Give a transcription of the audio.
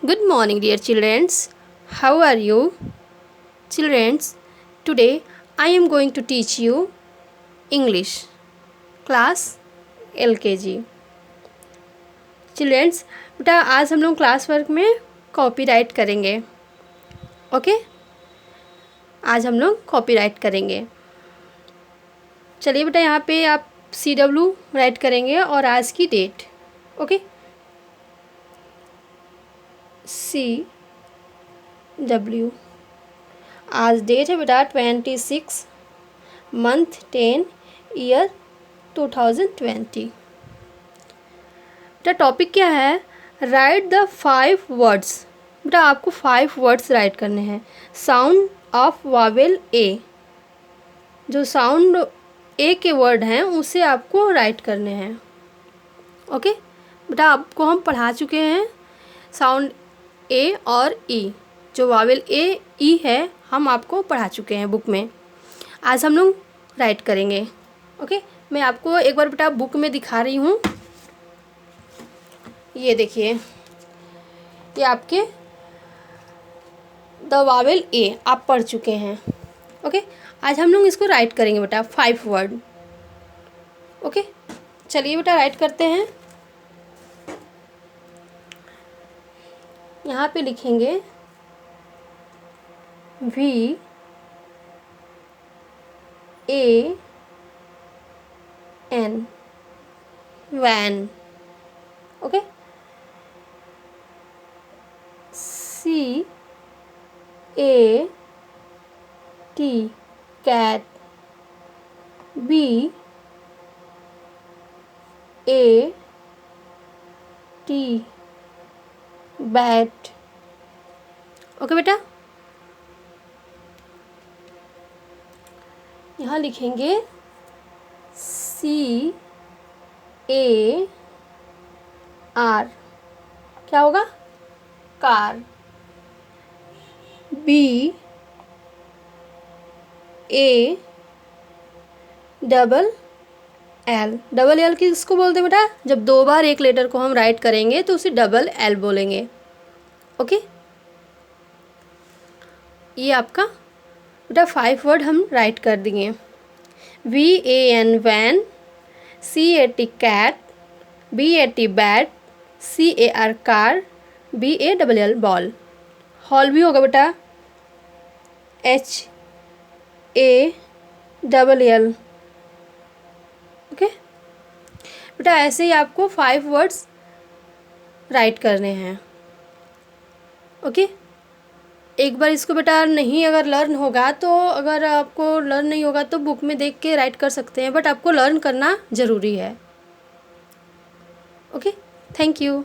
Good morning, dear children. How are you? Children, today I am going to teach you English, class LKG. Children, बेटा आज हम लोग class work में copyright करेंगे. Okay, आज हम लोग कॉपीराइट करेंगे. चलिए बेटा, यहाँ पे आप CW राइट करेंगे और आज की डेट. Okay, CW. आज डेट है बेटा 26 मंथ 10 ईयर 2020. बेटा टॉपिक क्या है? Right the 5 words. बेटा आपको 5 वर्ड्स राइट करने हैं. साउंड ऑफ वावेल ए. जो साउंड ए के वर्ड हैं उसे आपको राइट करने हैं. ओके बेटा, आपको हम पढ़ा चुके हैं साउंड ए और ई. जो वावेल ए ई है हम आपको पढ़ा चुके हैं बुक में. आज हम लोग राइट करेंगे. ओके, मैं आपको एक बार बेटा बुक में दिखा रही हूँ. ये देखिए, ये आपके द वावेल ए आप पढ़ चुके हैं. ओके, आज हम लोग इसको राइट करेंगे बेटा 5 वर्ड. ओके, चलिए बेटा राइट करते हैं. यहाँ पे लिखेंगे VAN. Van. Okay, CAT cat. BAT bat. Okay बेटा, यहाँ लिखेंगे CAR. क्या होगा? कार. BABBLE. डबल एल किसको बोलते हैं बेटा? जब 2 बार एक लेटर को हम राइट करेंगे तो उसे डबल एल बोलेंगे. ओके, ये आपका बेटा 5 वर्ड हम राइट कर दिए. VAN van. CAT cat. BAT bat. CAR car. BALL ball. Hall भी होगा बेटा HALL. ओके बेटा, ऐसे ही आपको 5 वर्ड्स राइट करने हैं. ओके, एक बार इसको बेटा नहीं अगर लर्न होगा तो अगर आपको लर्न नहीं होगा तो बुक में देख के राइट कर सकते हैं, बट आपको लर्न करना ज़रूरी है. Okay, thank you.